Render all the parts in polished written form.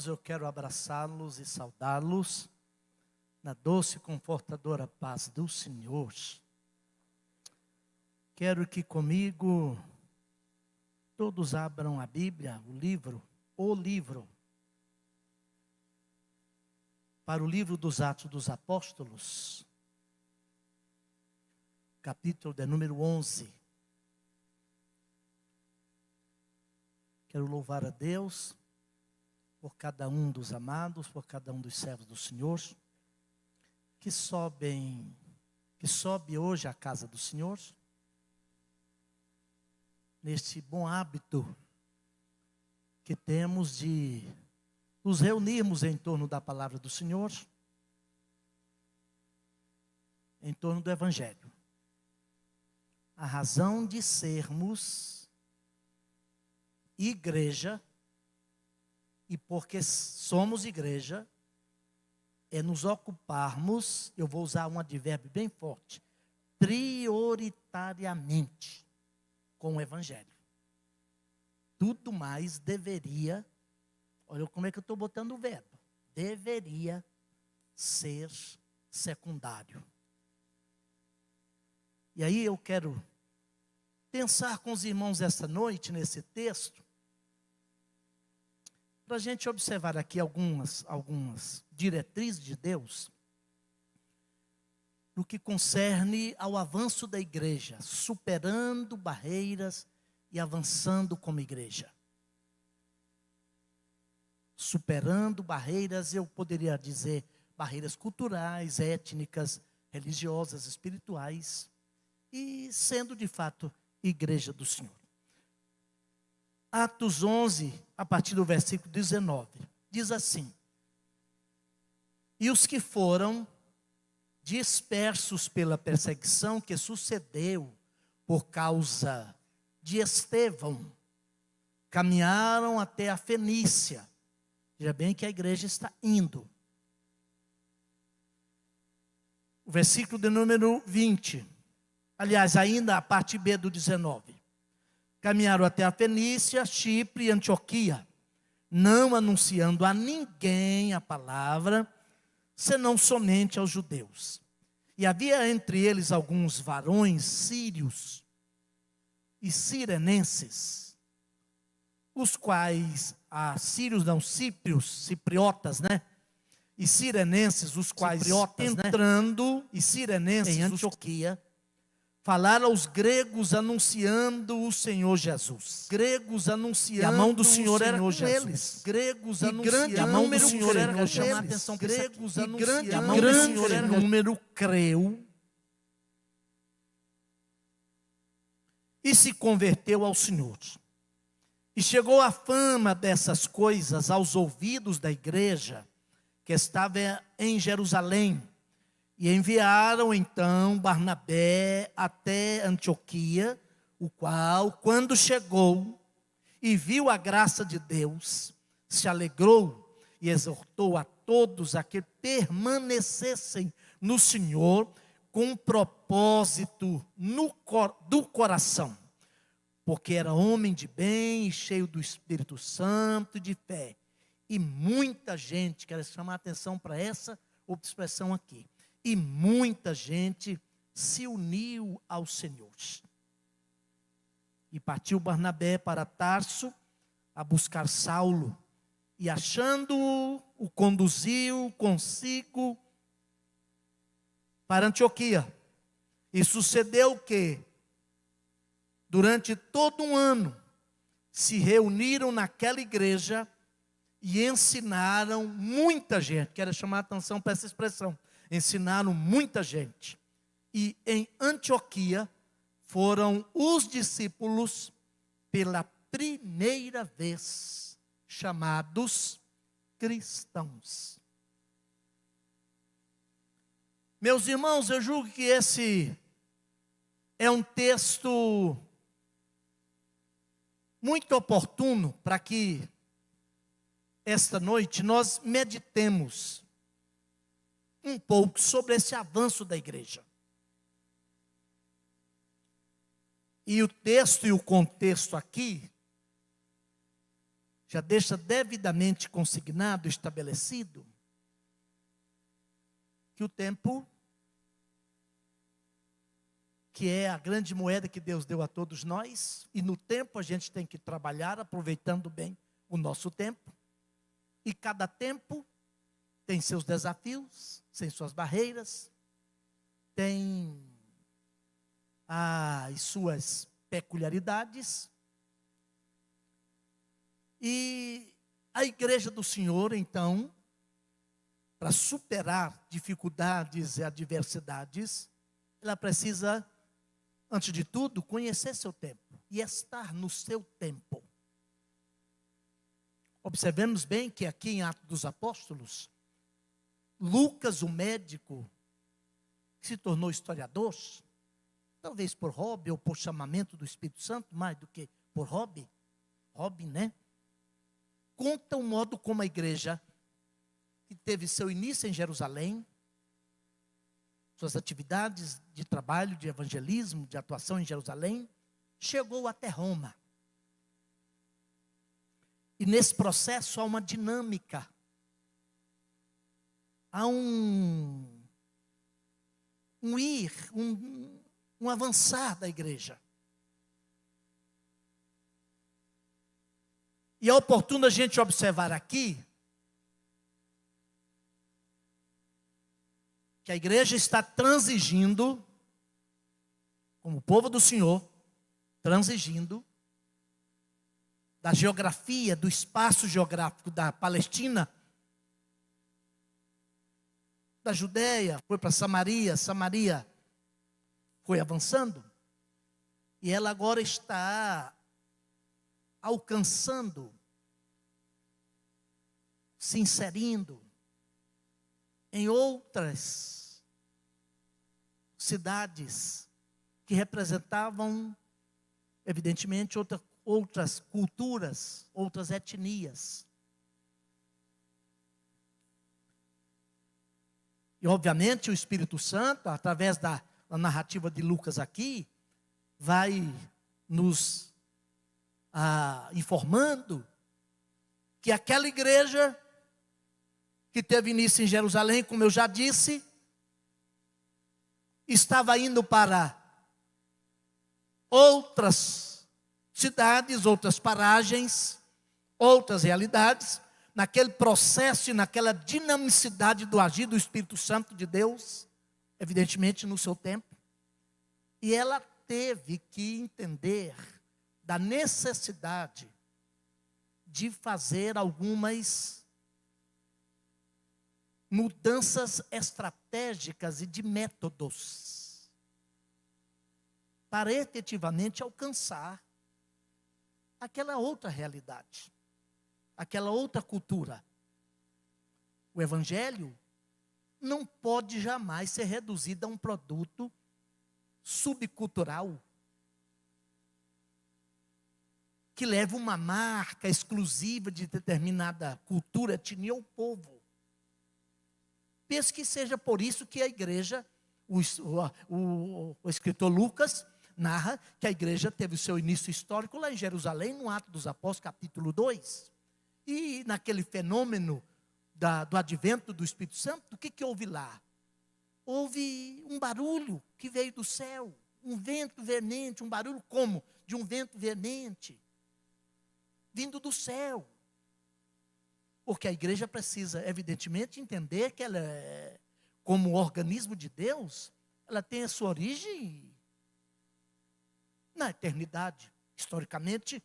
irmãos, eu quero abraçá-los e saudá-los na doce e confortadora paz do Senhor. Quero que comigo todos abram a Bíblia, o livro, para o livro dos Atos dos Apóstolos, capítulo de número 11. Quero louvar a Deus por cada um dos amados, por cada um dos servos do Senhor, que sobe hoje à casa do Senhor, neste bom hábito que temos de nos reunirmos em torno da palavra do Senhor, em torno do Evangelho. A razão de sermos igreja, e porque somos igreja, é nos ocuparmos, eu vou usar um advérbio bem forte, prioritariamente com o Evangelho. Tudo mais deveria, olha como é que eu estou botando o verbo, deveria ser secundário. E aí eu quero pensar com os irmãos esta noite, nesse texto, para a gente observar aqui algumas diretrizes de Deus, no que concerne ao avanço da igreja, superando barreiras e avançando como igreja. Superando barreiras, eu poderia dizer, barreiras culturais, étnicas, religiosas, espirituais, e sendo de fato igreja do Senhor. Atos 11, a partir do versículo 19, diz assim: E os que foram dispersos pela perseguição que sucedeu por causa de Estevão, caminharam até a Fenícia. Veja bem que a igreja está indo. O versículo de número 20, aliás, ainda a parte B do 19. Caminharam até a Fenícia, Chipre e Antioquia, não anunciando a ninguém a palavra, senão somente aos judeus. E havia entre eles alguns varões sírios e cirenenses, os quais, cipriotas, né? E cirenenses, os quais, entrando em Antioquia, falaram aos gregos anunciando o Senhor Jesus. Gregos anunciando. E a mão do Senhor era com eles. Gregos anunciando. E a mão do Senhor era com eles. Chamar a atenção para gregos anunciando. E a mão do Senhor era número creu e se converteu ao Senhor. E chegou a fama dessas coisas aos ouvidos da igreja que estava em Jerusalém. E enviaram então Barnabé até Antioquia, o qual, quando chegou e viu a graça de Deus, se alegrou e exortou a todos a que permanecessem no Senhor com propósito do coração, porque era homem de bem e cheio do Espírito Santo e de fé. E muita gente, quero chamar a atenção para essa expressão aqui, e muita gente se uniu ao Senhor. E partiu Barnabé para Tarso a buscar Saulo, e achando-o, o conduziu consigo para Antioquia. E sucedeu que, durante todo um ano, se reuniram naquela igreja e ensinaram muita gente. Quero chamar a atenção para essa expressão. Ensinaram muita gente. E em Antioquia foram os discípulos pela primeira vez chamados cristãos. Meus irmãos, eu julgo que esse é um texto muito oportuno para que esta noite nós meditemos um pouco sobre esse avanço da igreja. E o texto e o contexto aqui já deixa devidamente consignado, estabelecido, que o tempo, que é a grande moeda que Deus deu a todos nós, e no tempo a gente tem que trabalhar aproveitando bem o nosso tempo, e cada tempo tem seus desafios, tem suas barreiras, tem as suas peculiaridades, e a igreja do Senhor, então, para superar dificuldades e adversidades, ela precisa, antes de tudo, conhecer seu tempo e estar no seu tempo. Observemos bem que aqui em Atos dos Apóstolos, Lucas, o médico, que se tornou historiador, talvez por hobby ou por chamamento do Espírito Santo, mais do que por hobby, né? Conta o modo como a igreja, que teve seu início em Jerusalém, suas atividades de trabalho, de evangelismo, de atuação em Jerusalém, chegou até Roma. E nesse processo há uma dinâmica, há um avançar da igreja. E é oportuno a gente observar aqui que a igreja está transigindo, como o povo do Senhor, transigindo da geografia, do espaço geográfico da Palestina, da Judéia, foi para Samaria, Samaria foi avançando, e ela agora está alcançando, se inserindo em outras cidades que representavam, evidentemente, outras culturas, outras etnias. E, obviamente, o Espírito Santo, através da narrativa de Lucas aqui, vai nos informando que aquela igreja que teve início em Jerusalém, como eu já disse, estava indo para outras cidades, outras paragens, outras realidades, naquele processo e naquela dinamicidade do agir do Espírito Santo de Deus, evidentemente no seu tempo, e ela teve que entender da necessidade de fazer algumas mudanças estratégicas e de métodos para efetivamente alcançar aquela outra realidade, aquela outra cultura. O Evangelho não pode jamais ser reduzido a um produto subcultural que leva uma marca exclusiva de determinada cultura, etnia ou povo. Penso que seja por isso que a igreja, o escritor Lucas narra que a igreja teve o seu início histórico lá em Jerusalém, no Atos dos Apóstolos, capítulo 2. E naquele fenômeno do advento do Espírito Santo, o que houve lá? Houve um barulho que veio do céu, um vento veemente, um barulho como? De um vento veemente, vindo do céu. Porque a igreja precisa, evidentemente, entender que ela, como organismo de Deus, ela tem a sua origem na eternidade. Historicamente,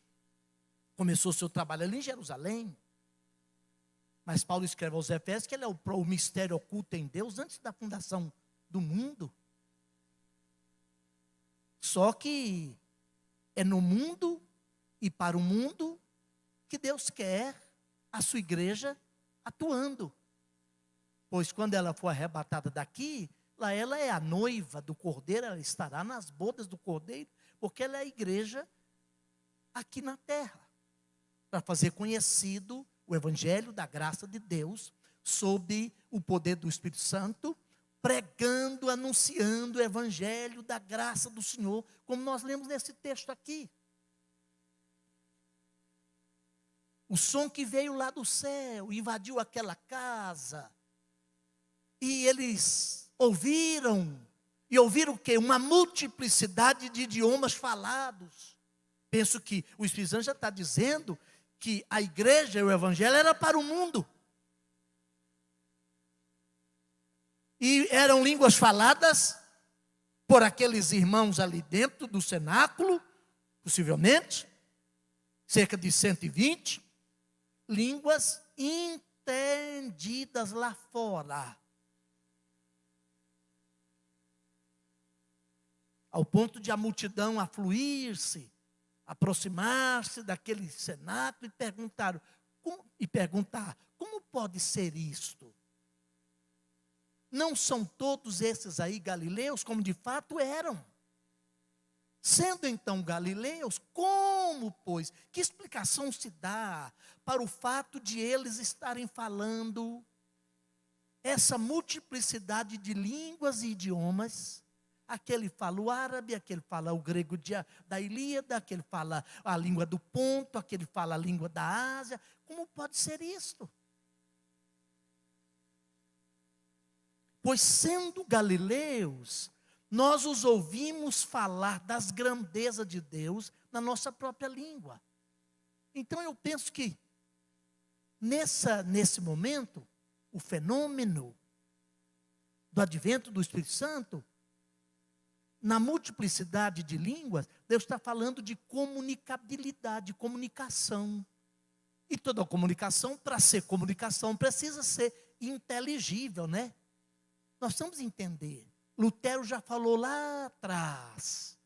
começou seu trabalho ali em Jerusalém. Mas Paulo escreve aos Efésios que ele é o mistério oculto em Deus antes da fundação do mundo. Só que é no mundo e para o mundo que Deus quer a sua igreja atuando. Pois quando ela for arrebatada daqui, lá ela é a noiva do Cordeiro, ela estará nas bodas do Cordeiro, porque ela é a igreja aqui na terra, para fazer conhecido o Evangelho da graça de Deus, sob o poder do Espírito Santo, pregando, anunciando o Evangelho da graça do Senhor, como nós lemos nesse texto aqui. O som que veio lá do céu, invadiu aquela casa. E eles ouviram. E ouviram o quê? Uma multiplicidade de idiomas falados. Penso que o Espírito Santo já está dizendo que a igreja e o evangelho era para o mundo. E eram línguas faladas por aqueles irmãos ali dentro do cenáculo, possivelmente, cerca de 120, línguas entendidas lá fora. Ao ponto de a multidão afluir-se, aproximar-se daquele cenáculo e perguntar, como pode ser isto? Não são todos esses aí galileus, como de fato eram. Sendo então galileus, como, pois, que explicação se dá para o fato de eles estarem falando essa multiplicidade de línguas e idiomas? Aquele fala o árabe, aquele fala o grego da Ilíada, aquele fala a língua do Ponto, aquele fala a língua da Ásia. Como pode ser isto? Pois sendo galileus, nós os ouvimos falar das grandezas de Deus na nossa própria língua. Então eu penso que nesse momento, o fenômeno do advento do Espírito Santo, na multiplicidade de línguas, Deus está falando de comunicabilidade, de comunicação. E toda comunicação, para ser comunicação, precisa ser inteligível, né? Nós precisamos entender. Lutero já falou lá atrás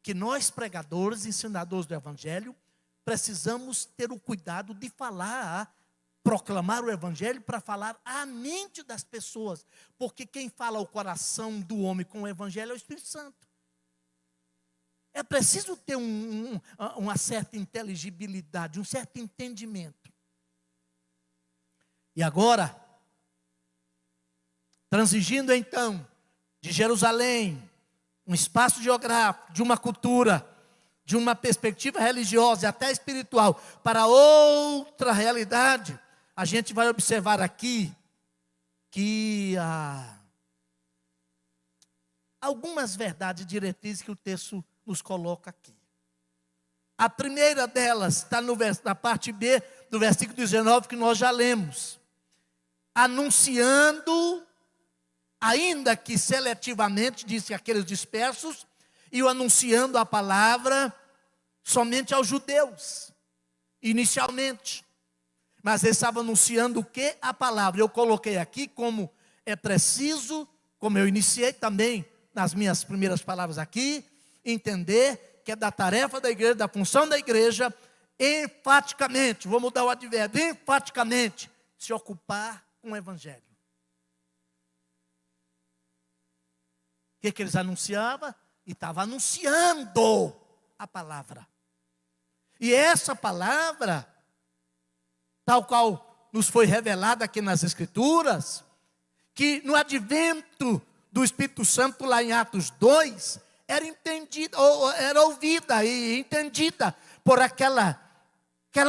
que nós, pregadores, ensinadores do Evangelho, precisamos ter o cuidado de falar, proclamar o Evangelho para falar à mente das pessoas. Porque quem fala ao coração do homem com o Evangelho é o Espírito Santo. É preciso ter uma certa inteligibilidade, um certo entendimento. E agora, transigindo então de Jerusalém, um espaço geográfico, de uma cultura, de uma perspectiva religiosa e até espiritual, para outra realidade, a gente vai observar aqui que algumas verdades diretrizes que o texto nos coloca aqui. A primeira delas está na parte B do versículo 19 que nós já lemos. Anunciando, ainda que seletivamente, disse aqueles dispersos, e o anunciando a palavra somente aos judeus, inicialmente. Mas ele estava anunciando o que? A palavra. Eu coloquei aqui como é preciso, como eu iniciei também nas minhas primeiras palavras aqui, entender que é da tarefa da igreja, da função da igreja, enfaticamente, vou mudar o advérbio, enfaticamente, se ocupar com o evangelho. O que eles anunciavam? E estava anunciando a palavra. E essa palavra, tal qual nos foi revelada aqui nas Escrituras, que no advento do Espírito Santo, lá em Atos 2, era entendida, ou era ouvida e entendida por aquela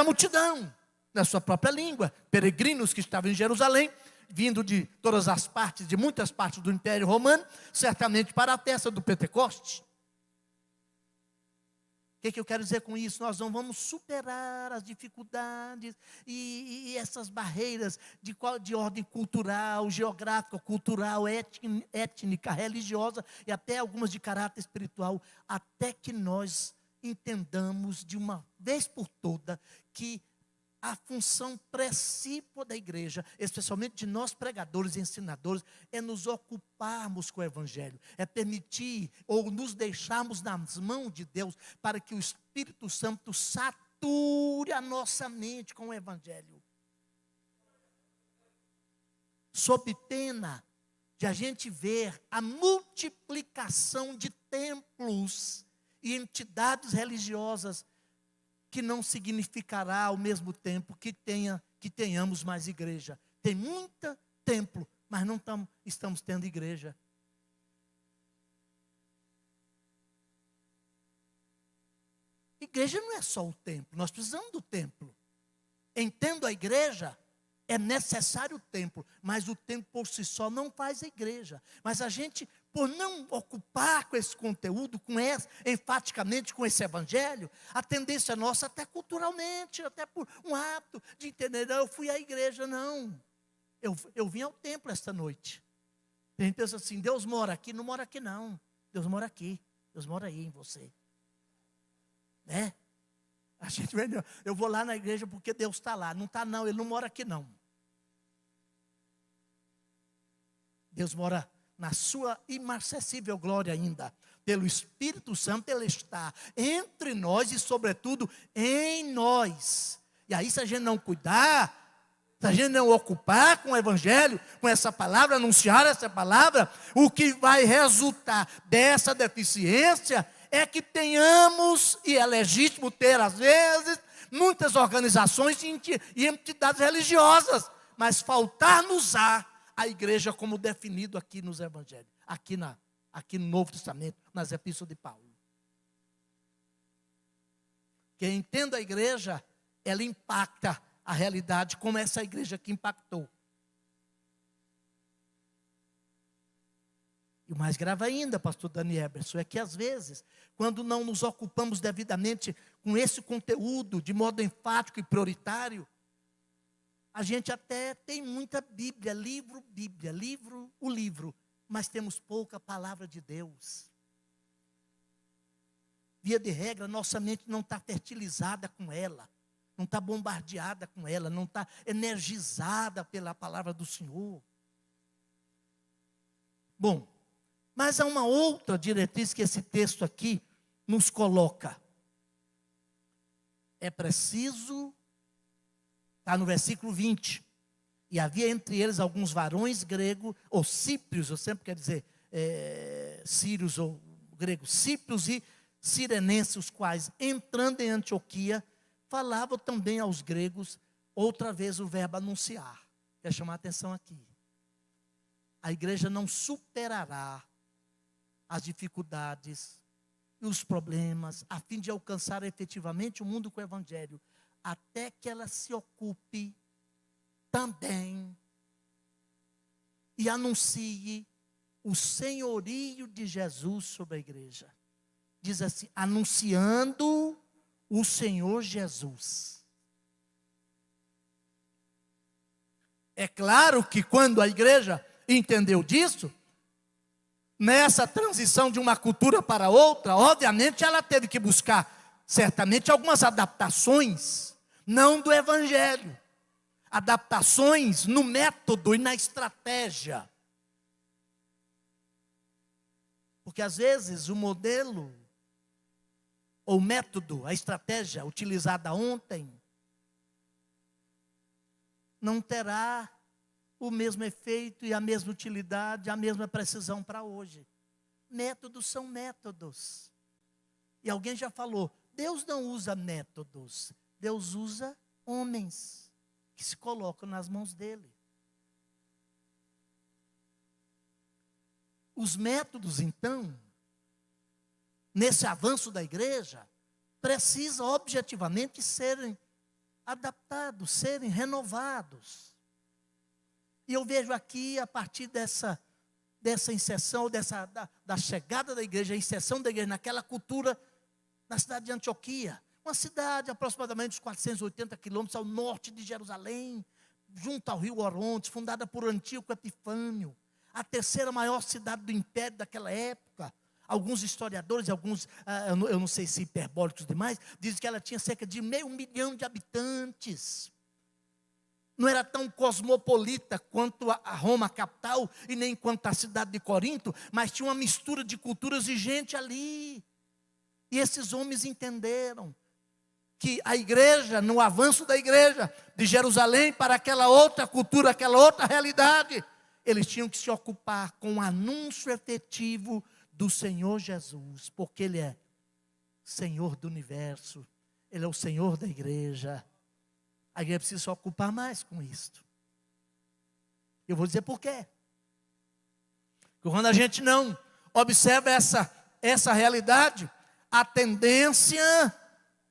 multidão, na sua própria língua, peregrinos que estavam em Jerusalém, vindo de todas as partes, de muitas partes do Império Romano, certamente para a festa do Pentecoste. O que eu quero dizer com isso? Nós não vamos superar as dificuldades e essas barreiras de ordem cultural, geográfica, cultural, étnica, religiosa e até algumas de caráter espiritual, até que nós entendamos de uma vez por toda que a função principal da igreja, especialmente de nós pregadores e ensinadores, é nos ocuparmos com o evangelho, é permitir ou nos deixarmos nas mãos de Deus para que o Espírito Santo sature a nossa mente com o evangelho. Sob pena de a gente ver a multiplicação de templos e entidades religiosas, que não significará ao mesmo tempo que tenhamos mais igreja. Tem muito templo, mas não estamos tendo igreja. Igreja não é só o templo, nós precisamos do templo. Entendo a igreja, é necessário o templo, mas o templo por si só não faz a igreja. Mas a gente, por não ocupar com esse conteúdo, enfaticamente com esse evangelho, a tendência nossa, até culturalmente, até por um hábito de entender, não, eu fui à igreja, não. Eu vim ao templo esta noite. A gente pensa assim, Deus mora aqui, não mora aqui não. Deus mora aqui, Deus mora aí em você. Né? A gente vê, eu vou lá na igreja porque Deus está lá. Não está não, Ele não mora aqui não. Deus mora na sua imarcessível glória ainda. Pelo Espírito Santo Ele está entre nós e sobretudo em nós. E aí se a gente não cuidar, se a gente não ocupar com o Evangelho, com essa palavra, anunciar essa palavra, o que vai resultar dessa deficiência é que tenhamos, e é legítimo ter às vezes, muitas organizações e entidades religiosas, mas faltar-nos-á a igreja como definido aqui nos Evangelhos, aqui no Novo Testamento, nas epístolas de Paulo. Quem entende a igreja, ela impacta a realidade como essa igreja que impactou. E o mais grave ainda, pastor Dani Eberson, é que às vezes, quando não nos ocupamos devidamente com esse conteúdo, de modo enfático e prioritário, a gente até tem muita Bíblia, livro, mas temos pouca palavra de Deus. Via de regra, nossa mente não está fertilizada com ela, não está bombardeada com ela, não está energizada pela palavra do Senhor. Bom, mas há uma outra diretriz que esse texto aqui nos coloca. É preciso, está no versículo 20, e havia entre eles alguns varões gregos, ou cíprios, eu sempre quero dizer, sírios ou gregos, cíprios e sirenenses, os quais, entrando em Antioquia, falavam também aos gregos, outra vez o verbo anunciar. Quero chamar a atenção aqui. A igreja não superará as dificuldades e os problemas, a fim de alcançar efetivamente o mundo com o Evangelho, até que ela se ocupe também e anuncie o senhorio de Jesus sobre a igreja. Diz assim, anunciando o Senhor Jesus. É claro que quando a igreja entendeu disso, nessa transição de uma cultura para outra, obviamente ela teve que buscar, certamente, algumas adaptações, não do Evangelho, adaptações no método e na estratégia. Porque às vezes o modelo, ou método, a estratégia utilizada ontem, não terá o mesmo efeito e a mesma utilidade, a mesma precisão para hoje. Métodos são métodos. E alguém já falou, Deus não usa métodos, Deus usa homens que se colocam nas mãos dele. Os métodos, então, nesse avanço da igreja, precisam objetivamente serem adaptados, serem renovados. E eu vejo aqui, a partir dessa inserção, da chegada da igreja, a inserção da igreja naquela cultura, na cidade de Antioquia, uma cidade aproximadamente uns 480 quilômetros ao norte de Jerusalém, junto ao rio Orontes, fundada por Antíoco Epifânio, a terceira maior cidade do império daquela época. Alguns historiadores, eu não sei se hiperbólicos demais, dizem que ela tinha cerca de 500 mil de habitantes. Não era tão cosmopolita quanto a Roma capital e nem quanto a cidade de Corinto, mas tinha uma mistura de culturas e gente ali. E esses homens entenderam que a igreja, no avanço da igreja de Jerusalém para aquela outra cultura, aquela outra realidade, eles tinham que se ocupar com o anúncio efetivo do Senhor Jesus, porque Ele é Senhor do universo, Ele é o Senhor da igreja. A igreja precisa se ocupar mais com isto. Eu vou dizer por quê. Porque quando a gente não observa essa realidade, a tendência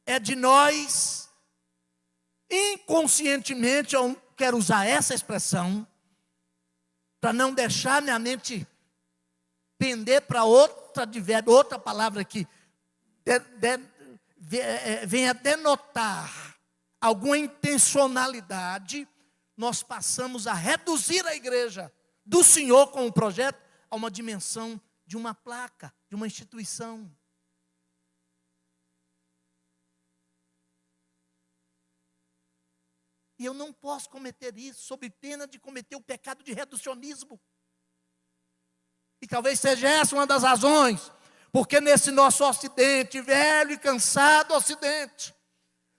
é de nós inconscientemente, eu quero usar essa expressão, para não deixar minha mente pender para outra palavra que venha denotar alguma intencionalidade, nós passamos a reduzir a igreja do Senhor com o projeto a uma dimensão de uma placa, de uma instituição. E eu não posso cometer isso, sob pena de cometer o pecado de reducionismo. E talvez seja essa uma das razões, porque nesse nosso ocidente, velho e cansado ocidente,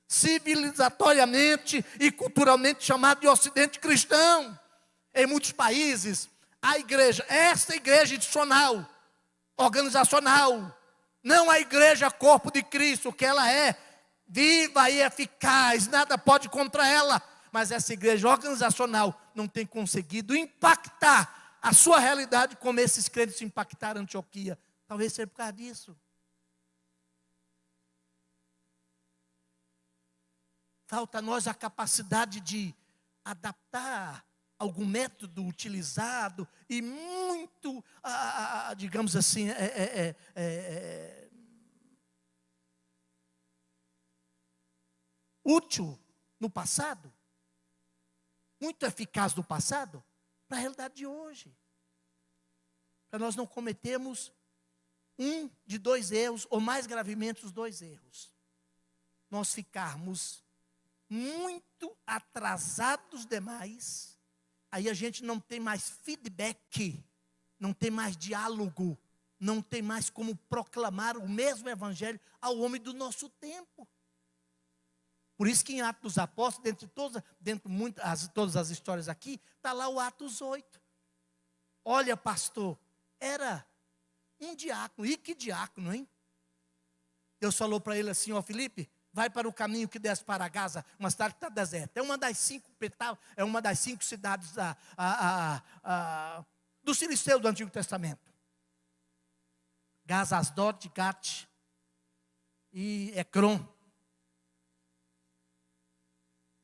civilizatoriamente e culturalmente chamado de ocidente cristão, em muitos países, a igreja, esta igreja institucional, organizacional, não a igreja corpo de Cristo, que ela é viva e eficaz, nada pode contra ela, mas essa igreja organizacional não tem conseguido impactar a sua realidade como esses crentes impactaram a Antioquia. Talvez seja por causa disso. Falta a nós a capacidade de adaptar algum método utilizado e muito, digamos assim, útil no passado, muito eficaz no passado, para a realidade de hoje. Para nós não cometermos um de dois erros, ou mais gravemente os dois erros. Nós ficarmos muito atrasados demais, aí a gente não tem mais feedback, não tem mais diálogo, não tem mais como proclamar o mesmo evangelho ao homem do nosso tempo. Por isso que em Atos dos Apóstolos, todas as histórias aqui, está lá o Atos 8. Olha, pastor, era um diácono, e que diácono, hein? Deus falou para ele assim, ó Filipe, vai para o caminho que desce para Gaza, uma cidade que está deserta. É uma das 5 cidades dos filisteus do Antigo Testamento. Gaza, Asdod, Gat e Ecrom.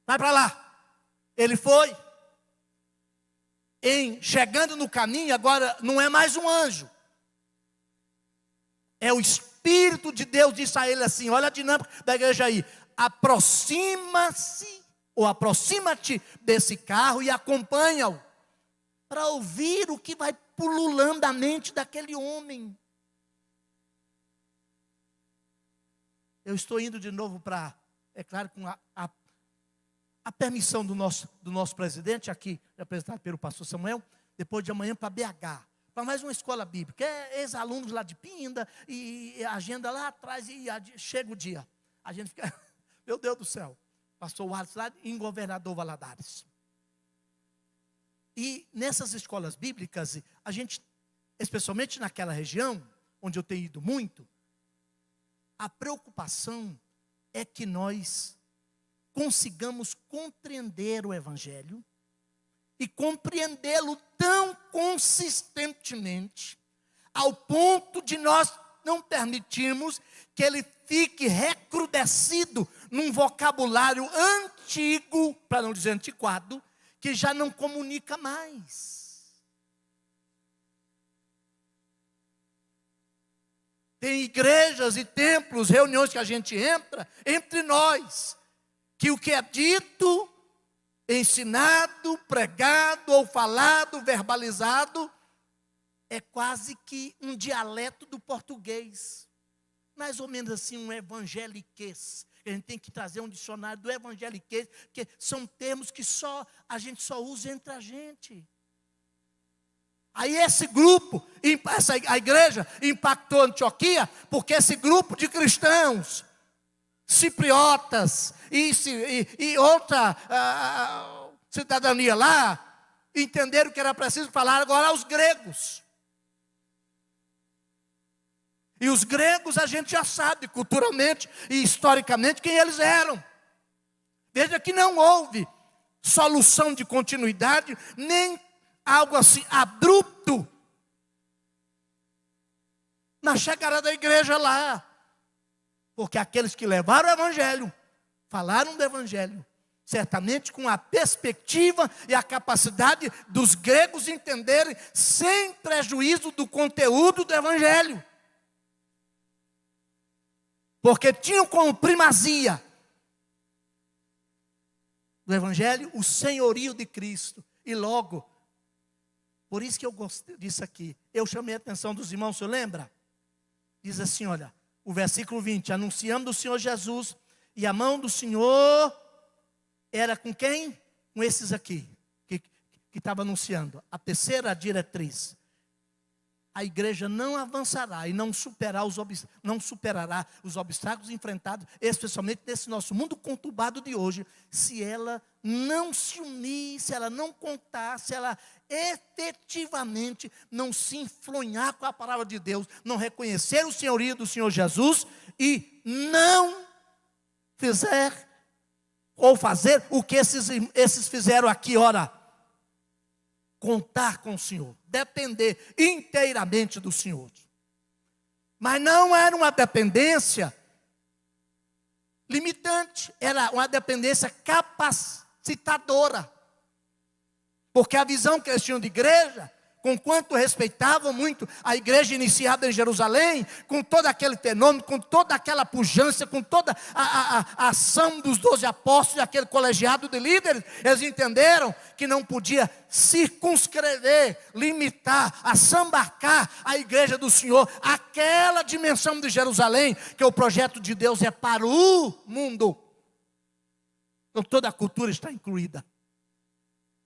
Vai para lá. Ele foi. Chegando no caminho, agora não é mais um anjo. É o Espírito de Deus, disse a ele assim, olha a dinâmica da igreja aí. Aproxima-se, ou aproxima-te desse carro e acompanha-o. Para ouvir o que vai pululando a mente daquele homem. Eu estou indo de novo para, é claro, com a permissão do nosso presidente, aqui representado pelo pastor Samuel, depois de amanhã para BH, para mais uma escola bíblica, ex-alunos lá de Pinda, e agenda lá atrás, e chega o dia, a gente fica, meu Deus do céu, pastor Wallace lá em Governador Valadares. E nessas escolas bíblicas, a gente, especialmente naquela região, onde eu tenho ido muito, a preocupação é que nós consigamos compreender o Evangelho e compreendê-lo tão consistentemente, ao ponto de nós não permitirmos que ele fique recrudescido num vocabulário antigo, para não dizer antiquado, que já não comunica mais. Tem igrejas e templos, reuniões que a gente entra, entre nós, que o que é dito, ensinado, pregado ou falado, verbalizado, é quase que um dialeto do português. Mais ou menos assim, um evangeliquez. A gente tem que trazer um dicionário do evangeliquez, porque são termos que a gente só usa entre a gente. Aí esse grupo, a igreja impactou Antioquia, porque esse grupo de cristãos, cipriotas e outra cidadania lá, entenderam que era preciso falar agora aos gregos. E os gregos a gente já sabe, culturalmente e historicamente, quem eles eram. Veja que não houve solução de continuidade, nem algo assim abrupto na chegada da igreja lá. Porque aqueles que levaram o evangelho, falaram do evangelho, certamente com a perspectiva e a capacidade dos gregos entenderem, sem prejuízo do conteúdo do Evangelho. Porque tinham como primazia do Evangelho o senhorio de Cristo. E logo, por isso que eu gostei disso aqui, eu chamei a atenção dos irmãos, você lembra? Diz assim, olha, o versículo 20, anunciando o Senhor Jesus, e a mão do Senhor era com quem? Com esses aqui, que estava anunciando. A terceira diretriz: a igreja não avançará e não superará os obstáculos enfrentados, especialmente nesse nosso mundo conturbado de hoje, se ela não se unir, se ela não contar, se ela efetivamente não se enfronhar com a palavra de Deus, não reconhecer o senhorio do Senhor Jesus e não fizer ou fazer o que esses fizeram aqui, ora, contar com o Senhor, depender inteiramente do Senhor. Mas não era uma dependência limitante, era uma dependência capacitadora. Porque a visão que eles tinham de igreja, conquanto respeitavam muito a igreja iniciada em Jerusalém, com todo aquele fenômeno, com toda aquela pujança, com toda a ação dos 12 apóstolos, aquele colegiado de líderes, eles entenderam que não podia circunscrever, limitar, assambarcar a igreja do Senhor, aquela dimensão de Jerusalém, que o projeto de Deus é para o mundo. Então toda a cultura está incluída.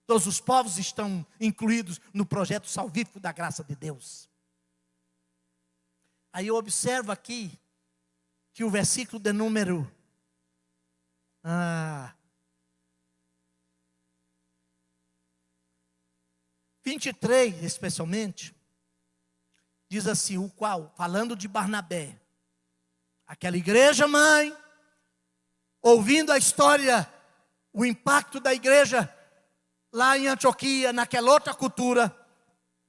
Todos os povos estão incluídos no projeto salvífico da graça de Deus. Aí eu observo aqui que o versículo de número 23, especialmente, diz assim, o qual, falando de Barnabé, aquela igreja mãe, ouvindo a história, o impacto da igreja lá em Antioquia, naquela outra cultura,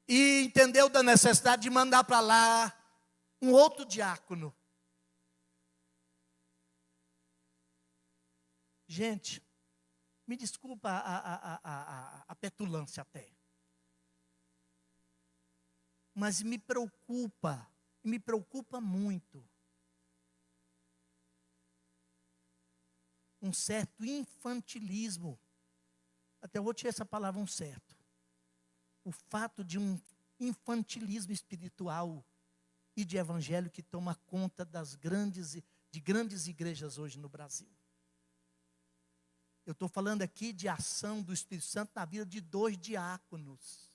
e entendeu da necessidade de mandar para lá um outro diácono. Gente, me desculpa a petulância até, mas me preocupa muito um certo infantilismo. Até eu vou tirar essa palavra um certo. O fato de um infantilismo espiritual e de evangelho que toma conta de grandes igrejas hoje no Brasil. Eu estou falando aqui de ação do Espírito Santo na vida de 2 diáconos.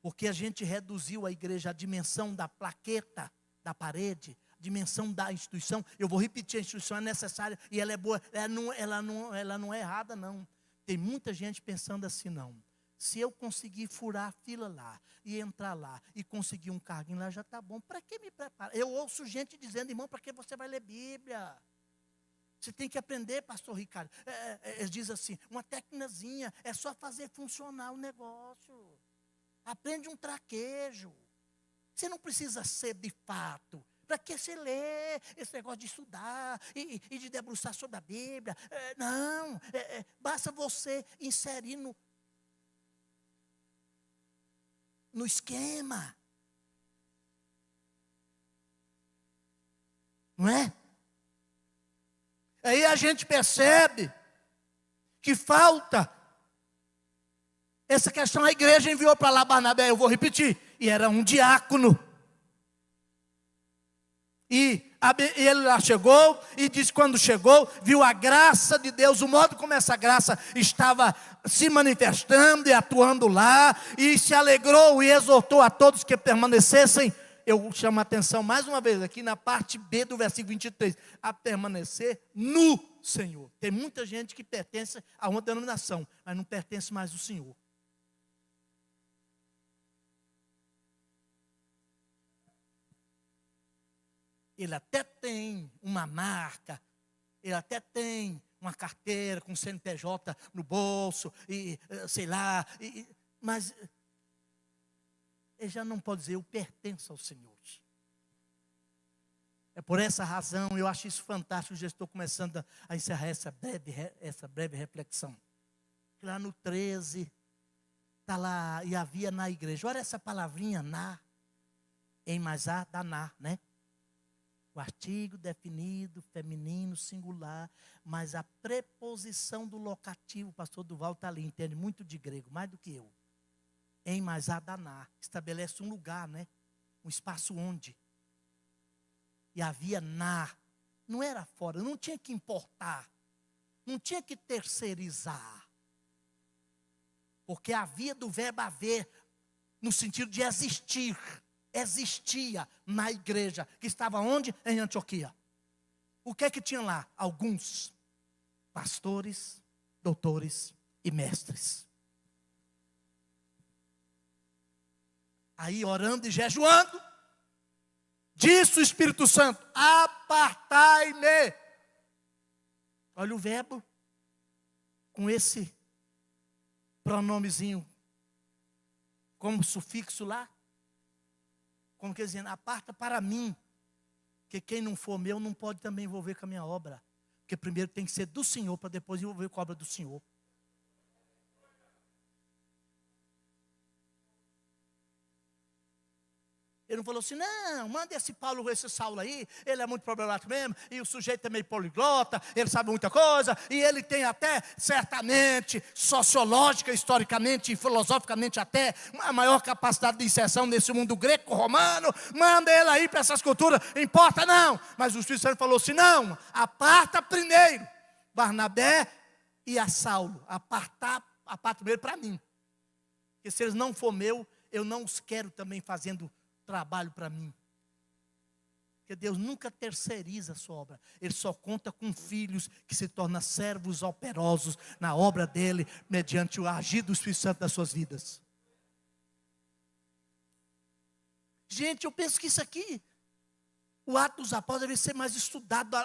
Porque a gente reduziu a igreja à dimensão da plaqueta, da parede, dimensão da instituição. Eu vou repetir, a instituição é necessária e ela é boa, ela não é errada não. Tem muita gente pensando assim, não, se eu conseguir furar a fila lá e entrar lá e conseguir um carguinho lá, já está bom, para que me preparar? Eu ouço gente dizendo, irmão, para que você vai ler Bíblia? Você tem que aprender, pastor Ricardo. Eles dizem assim, uma tecnazinha, é só fazer funcionar o negócio. Aprende um traquejo. Você não precisa ser de fato. Para que você lê esse negócio de estudar e de debruçar sobre a Bíblia? Não, basta você inserir no esquema. Não é? Aí a gente percebe que falta essa questão. A igreja enviou para lá Barnabé, eu vou repetir, e era um diácono. E ele lá chegou e disse, quando chegou, viu a graça de Deus, o modo como essa graça estava se manifestando e atuando lá, e se alegrou e exortou a todos que permanecessem. Eu chamo a atenção mais uma vez aqui na parte B do versículo 23, a permanecer no Senhor. Tem muita gente que pertence a uma denominação, mas não pertence mais ao Senhor. Ele até tem uma marca, ele até tem uma carteira com CNPJ no bolso, e sei lá, mas ele já não pode dizer, eu pertenço ao Senhor. É por essa razão, eu acho isso fantástico, já estou começando a encerrar essa breve reflexão. Lá no 13, está lá, e havia na igreja, olha essa palavrinha na, em mais a, da na, né? O artigo definido, feminino, singular, mas a preposição do locativo, o pastor Duval está ali, entende muito de grego, mais do que eu. Em mais a, da na, estabelece um lugar, né? Um espaço onde. E havia na, não era fora, não tinha que importar, não tinha que terceirizar. Porque havia do verbo haver, no sentido de existir, existia na igreja, que estava onde? Em Antioquia. O que é que tinha lá? Alguns pastores, doutores e mestres. Aí orando e jejuando, disse o Espírito Santo: apartai-me. Olha o verbo, com esse pronomezinho, como sufixo lá. Como quer dizer, aparta para mim. Porque quem não for meu não pode também envolver com a minha obra. Porque primeiro tem que ser do Senhor, para depois envolver com a obra do Senhor. Ele não falou assim, não, manda esse Saulo aí, ele é muito problemático mesmo, e o sujeito é meio poliglota, ele sabe muita coisa, e ele tem até, certamente, sociológica, historicamente e filosoficamente até, uma maior capacidade de inserção nesse mundo greco-romano, manda ele aí para essas culturas, importa não. Mas o Espírito Santo falou assim, não, aparta primeiro Barnabé e a Saulo, aparta primeiro para mim. Porque se eles não for meu, eu não os quero também fazendo trabalho para mim. Porque Deus nunca terceiriza a sua obra. Ele só conta com filhos que se tornam servos operosos na obra dele, mediante o agir do Espírito Santo nas suas vidas. Gente, eu penso que isso aqui, o Atos dos Apóstolos, deve ser mais estudado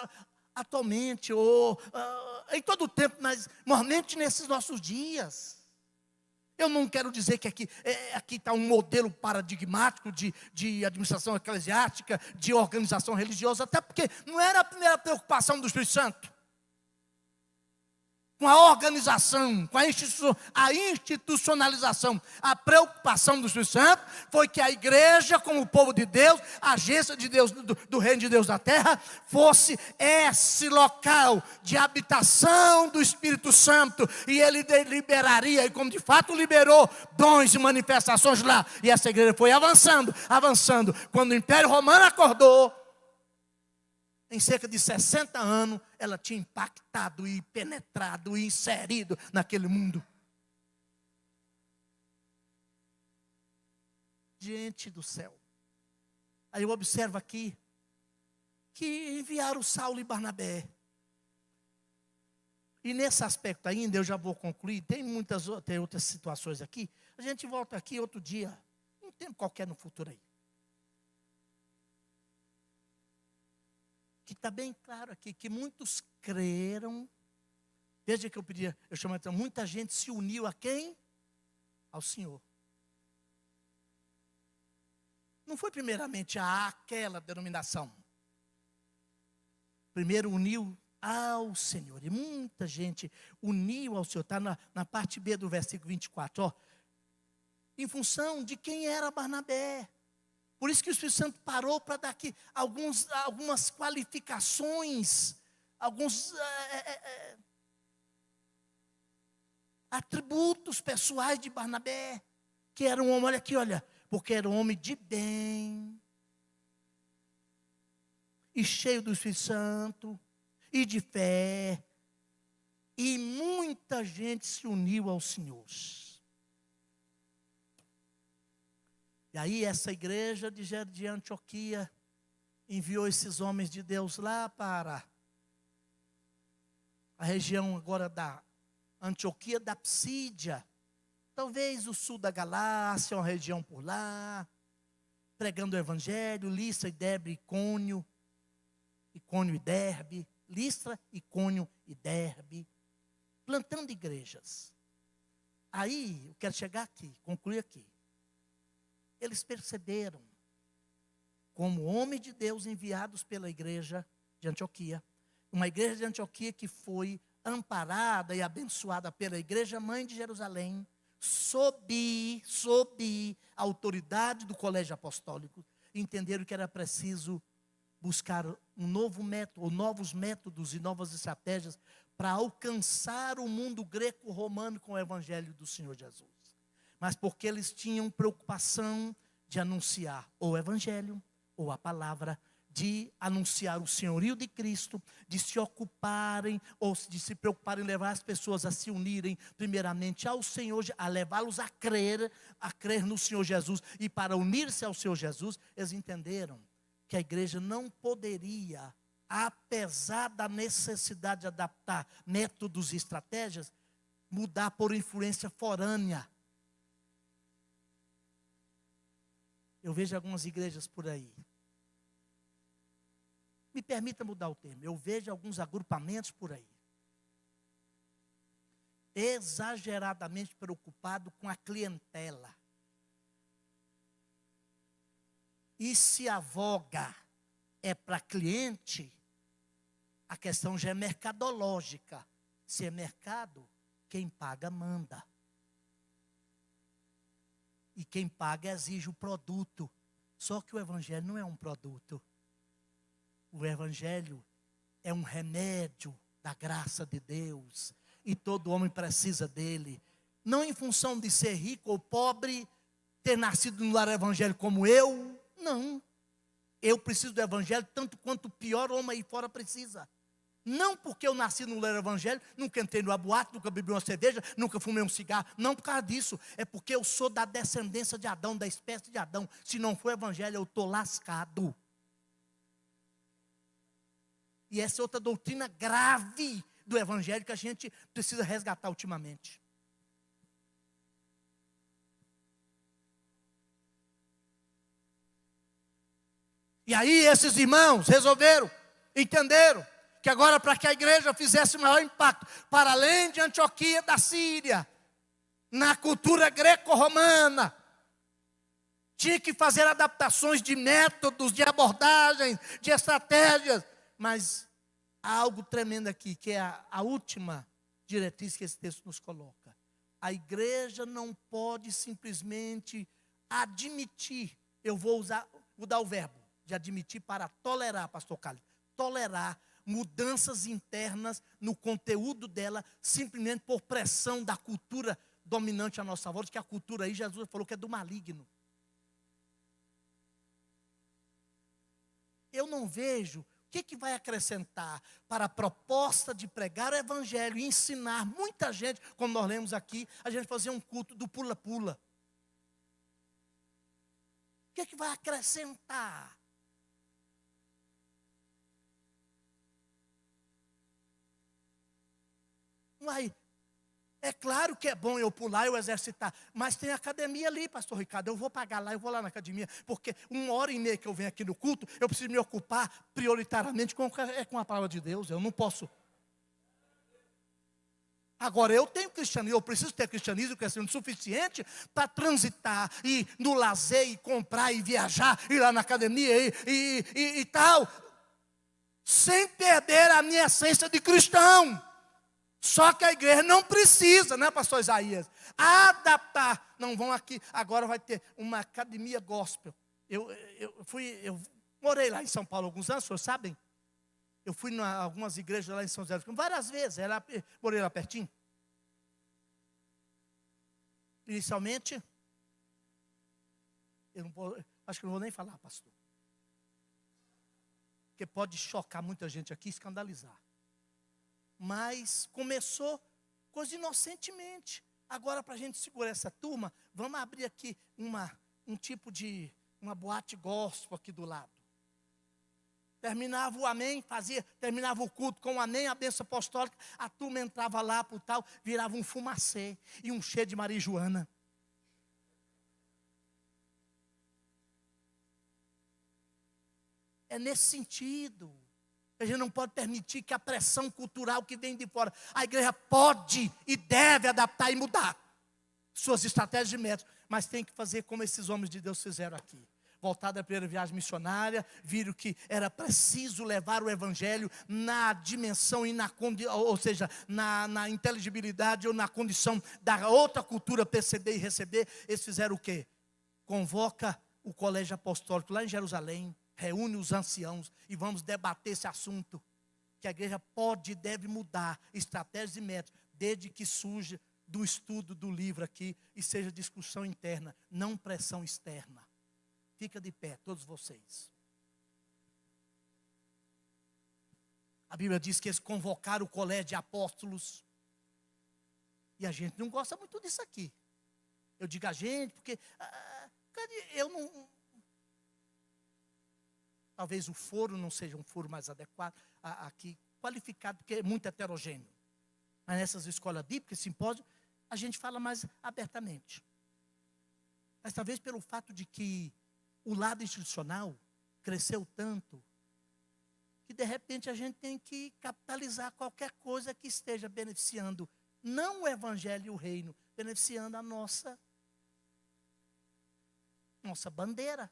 atualmente, ou em todo o tempo, mas normalmente nesses nossos dias. Eu não quero dizer que aqui está um modelo paradigmático de administração eclesiástica, de organização religiosa, até porque não era a primeira preocupação do Espírito Santo. Com a organização, com a institucionalização, a preocupação do Espírito Santo foi que a igreja, como o povo de Deus, a agência de Deus, do reino de Deus na terra, fosse esse local de habitação do Espírito Santo, e ele liberaria, e como de fato liberou, dons e manifestações lá, e essa igreja foi avançando, avançando. Quando o Império Romano acordou, em cerca de 60 anos, ela tinha impactado e penetrado e inserido naquele mundo. Gente do céu. Aí eu observo aqui que enviaram Saulo e Barnabé. E nesse aspecto ainda, eu já vou concluir, tem outras situações aqui. A gente volta aqui outro dia, um tempo qualquer no futuro aí. Que está bem claro aqui, que muitos creram. Veja que eu chamo a atenção, muita gente se uniu a quem? Ao Senhor. Não foi primeiramente àquela denominação. Primeiro uniu ao Senhor. E muita gente uniu ao Senhor. Está na parte B do versículo 24. Ó, em função de quem era Barnabé. Por isso que o Espírito Santo parou para dar aqui algumas qualificações, alguns atributos pessoais de Barnabé, que era um homem, olha aqui, olha, porque era um homem de bem, e cheio do Espírito Santo, e de fé, e muita gente se uniu ao Senhor. E aí essa igreja de Antioquia enviou esses homens de Deus lá para a região agora da Antioquia da Psídia, talvez o sul da Galácia, uma região por lá, pregando o evangelho, Listra e Derbe, Icônio e Derbe, Listra, Icônio e Derbe, plantando igrejas. Aí, eu quero chegar aqui, concluir aqui. Eles perceberam como homem de Deus enviados pela igreja de Antioquia. Uma igreja de Antioquia que foi amparada e abençoada pela igreja mãe de Jerusalém, sob a autoridade do colégio apostólico. Entenderam que era preciso buscar um novo método, ou novos métodos e novas estratégias para alcançar o mundo greco-romano com o evangelho do Senhor Jesus. Mas porque eles tinham preocupação de anunciar ou o evangelho, ou a palavra, de anunciar o senhorio de Cristo, de se ocuparem, ou de se preocuparem em levar as pessoas a se unirem, primeiramente ao Senhor, a levá-los a crer no Senhor Jesus, e para unir-se ao Senhor Jesus, eles entenderam que a igreja não poderia, apesar da necessidade de adaptar métodos e estratégias, mudar por influência forânea. Eu vejo algumas igrejas por aí. Me permita mudar o termo. Eu vejo alguns agrupamentos por aí, exageradamente preocupado com a clientela. E se a voga é para cliente, a questão já é mercadológica. Se é mercado, quem paga manda. E quem paga exige o produto. Só que o evangelho não é um produto. O evangelho é um remédio da graça de Deus. E todo homem precisa dele. Não em função de ser rico ou pobre, ter nascido no lar evangélico como eu. Não. Eu preciso do evangelho tanto quanto o pior homem aí fora precisa. Não porque eu nasci no lar evangélico, nunca entrei numa boate, nunca bebi uma cerveja, nunca fumei um cigarro. Não por causa disso. É porque eu sou da descendência de Adão, da espécie de Adão. Se não for evangelho, eu estou lascado. E essa é outra doutrina grave do evangelho que a gente precisa resgatar ultimamente. E aí esses irmãos resolveram, entenderam, que agora para que a igreja fizesse maior impacto, para além de Antioquia da Síria, na cultura greco-romana, tinha que fazer adaptações de métodos, de abordagens, de estratégias. Mas há algo tremendo aqui, que é a última diretriz que esse texto nos coloca. A igreja não pode simplesmente admitir, eu vou dar o verbo de admitir para tolerar, pastor Carlos, tolerar mudanças internas no conteúdo dela, simplesmente por pressão da cultura dominante à nossa volta, que a cultura aí, Jesus falou que é do maligno. Eu não vejo o que vai acrescentar para a proposta de pregar o evangelho e ensinar muita gente, como nós lemos aqui, a gente fazer um culto do pula-pula. O que vai acrescentar? Uai, é claro que é bom eu pular e eu exercitar, mas tem academia ali, pastor Ricardo, eu vou pagar lá, eu vou lá na academia, porque 1h30 que eu venho aqui no culto, eu preciso me ocupar prioritariamente com a palavra de Deus, eu não posso. Agora, eu tenho cristianismo, eu preciso ter cristianismo suficiente para transitar, e no lazer, e comprar, e viajar, ir lá na academia, e tal, sem perder a minha essência de cristão. Só que a igreja não precisa, né, pastor Isaías, adaptar. Não vão aqui, agora vai ter uma academia gospel. Eu morei lá em São Paulo alguns anos, vocês sabem? Eu fui em algumas igrejas lá em São José, várias vezes, morei lá pertinho. Inicialmente, acho que não vou nem falar, pastor. Porque pode chocar muita gente aqui, escandalizar. Mas começou coisa inocentemente. Agora, para a gente segurar essa turma, vamos abrir aqui um tipo de uma boate gospel aqui do lado. Terminava o amém, terminava o culto com o amém, a bênção apostólica, a turma entrava lá por tal, virava um fumacê e um cheiro de marijuana. É nesse sentido. A gente não pode permitir que a pressão cultural que vem de fora, a igreja pode e deve adaptar e mudar suas estratégias e métodos, mas tem que fazer como esses homens de Deus fizeram aqui. voltados à primeira viagem missionária, viram que era preciso levar o evangelho na dimensão e ou seja, na inteligibilidade ou na condição da outra cultura perceber e receber. Eles fizeram o quê? Convoca o colégio apostólico lá em Jerusalém, reúne os anciãos e vamos debater esse assunto, que a igreja pode e deve mudar estratégias e métodos, desde que surja do estudo do livro aqui e seja discussão interna, não pressão externa. Fica de pé, todos vocês. A Bíblia diz que eles convocaram o colégio de apóstolos. E a gente não gosta muito disso aqui. Eu digo a gente, porque eu não... Talvez o foro não seja um foro mais adequado aqui, qualificado, porque é muito heterogêneo. Mas nessas escolas bíblicas, simpósios, a gente fala mais abertamente. Mas talvez pelo fato de que o lado institucional cresceu tanto, que de repente a gente tem que capitalizar qualquer coisa que esteja beneficiando, não o evangelho e o reino, beneficiando a nossa bandeira.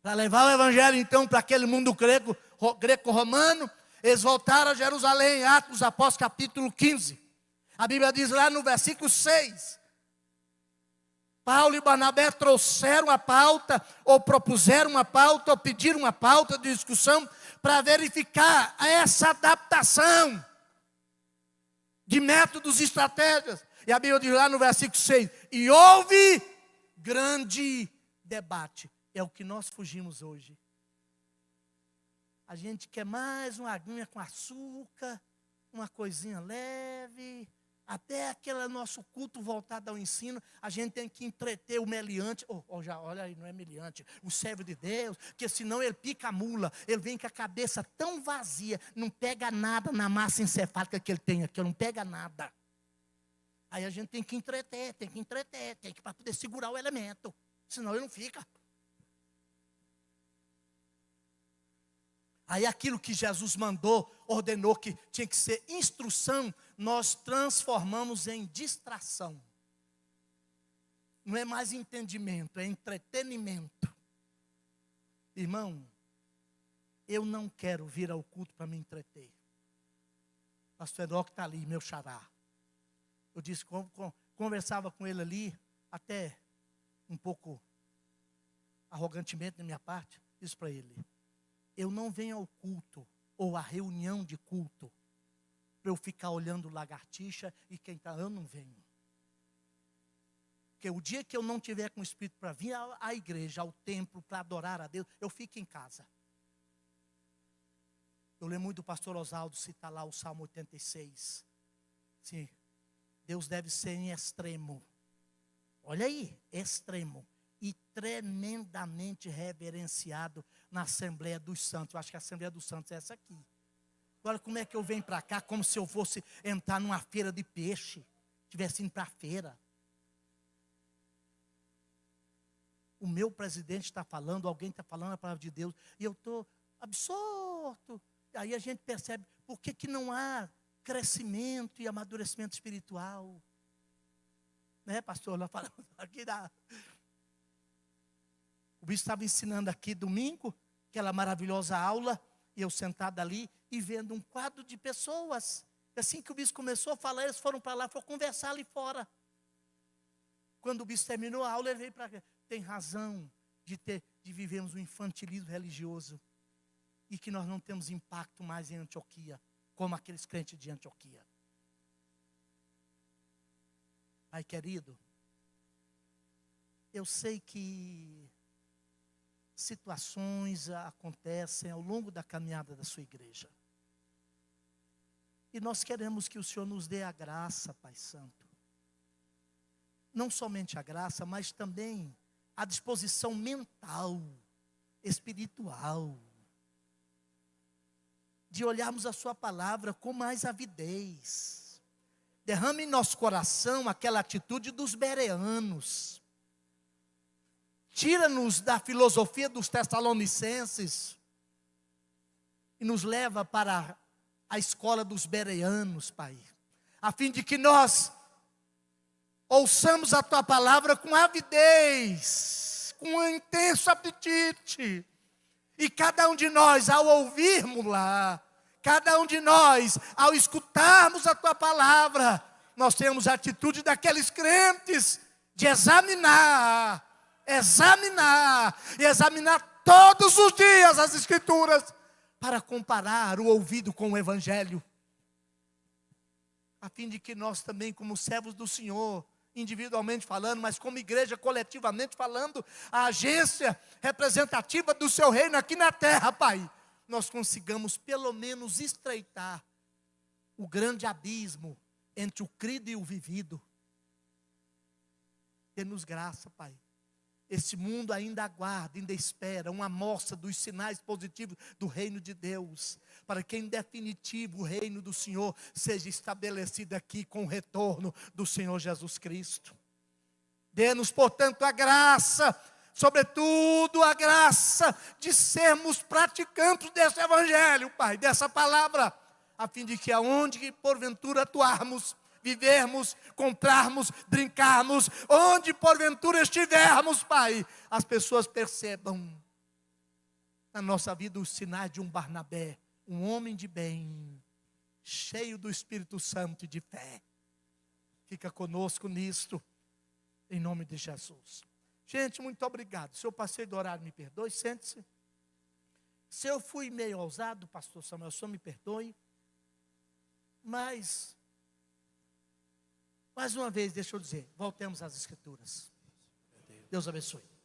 Para levar o evangelho, então, para aquele mundo greco-romano, eles voltaram a Jerusalém, Atos dos Apóstolos, capítulo 15. A Bíblia diz lá no versículo 6, Paulo e Barnabé trouxeram a pauta, ou propuseram uma pauta, ou pediram uma pauta de discussão, para verificar essa adaptação de métodos e estratégias. E a Bíblia diz lá no versículo 6, e houve grande debate. É o que nós fugimos hoje. A gente quer mais uma aguinha com açúcar, uma coisinha leve, até aquele nosso culto voltado ao ensino, a gente tem que entreter o meliante, olha aí, não é meliante, o servo de Deus, porque senão ele pica a mula, ele vem com a cabeça tão vazia, não pega nada na massa encefálica que ele tem aqui, não pega nada. Aí a gente tem que entreter, para poder segurar o elemento, senão ele não fica. Aí aquilo que Jesus mandou, ordenou que tinha que ser instrução, nós transformamos em distração. Não é mais entendimento, é entretenimento. Irmão, eu não quero vir ao culto para me entreter. Pastor Enoque está ali, meu xará. Eu disse, conversava com ele ali, até um pouco arrogantemente da minha parte, disse para ele, eu não venho ao culto, ou à reunião de culto, para eu ficar olhando lagartixa e quem está, eu não venho. Porque o dia que eu não tiver com o Espírito para vir à igreja, ao templo, para adorar a Deus, eu fico em casa. Eu lembro muito do pastor Oswaldo citar lá o Salmo 86. Sim, Deus deve ser em extremo. Olha aí, extremo. E tremendamente reverenciado na Assembleia dos Santos. Eu acho que a Assembleia dos Santos é essa aqui. Agora, como é que eu venho para cá como se eu fosse entrar numa feira de peixe, estivesse indo para a feira? O meu presidente está falando, alguém está falando a palavra de Deus, e eu estou absorto. Aí a gente percebe, por que não há crescimento e amadurecimento espiritual? Né, pastor? Nós falamos aqui da... O bispo estava ensinando aqui domingo, aquela maravilhosa aula, e eu sentado ali e vendo um quadro de pessoas. Assim que o bispo começou a falar, eles foram para lá, foram conversar ali fora. Quando o bispo terminou a aula, ele veio para cá. Tem razão de vivermos um infantilismo religioso e que nós não temos impacto mais em Antioquia, como aqueles crentes de Antioquia. Pai querido, eu sei que situações acontecem ao longo da caminhada da sua igreja. E nós queremos que o Senhor nos dê a graça, Pai Santo. Não somente a graça, mas também a disposição mental, espiritual, de olharmos a sua palavra com mais avidez. Derrame em nosso coração aquela atitude dos bereanos. Tira-nos da filosofia dos Tessalonicenses e nos leva para a escola dos bereanos, Pai. A fim de que nós ouçamos a tua palavra com avidez, com um intenso apetite. E cada um de nós, ao ouvirmos lá, cada um de nós, ao escutarmos a tua palavra, nós temos a atitude daqueles crentes de examinar todos os dias as Escrituras, para comparar o ouvido com o Evangelho, a fim de que nós também, como servos do Senhor, individualmente falando, mas como igreja coletivamente falando, a agência representativa do seu reino aqui na terra, Pai, nós consigamos pelo menos estreitar o grande abismo entre o crido e o vivido. Dê-nos graça, Pai. Esse mundo ainda aguarda, ainda espera uma amostra dos sinais positivos do reino de Deus, para que em definitivo o reino do Senhor seja estabelecido aqui com o retorno do Senhor Jesus Cristo. Dê-nos, portanto, a graça, sobretudo a graça de sermos praticantes desse evangelho, Pai, dessa palavra, a fim de que aonde porventura atuarmos, vivermos, comprarmos, brincarmos, onde porventura estivermos, Pai, as pessoas percebam na nossa vida os sinais de um Barnabé, um homem de bem, cheio do Espírito Santo e de fé. Fica conosco nisto, em nome de Jesus. Gente, muito obrigado. Se eu passei do horário, me perdoe, sente-se. Se eu fui meio ousado, pastor Samuel, só me perdoe. Mas, mais uma vez, deixa eu dizer, voltemos às Escrituras. Deus abençoe.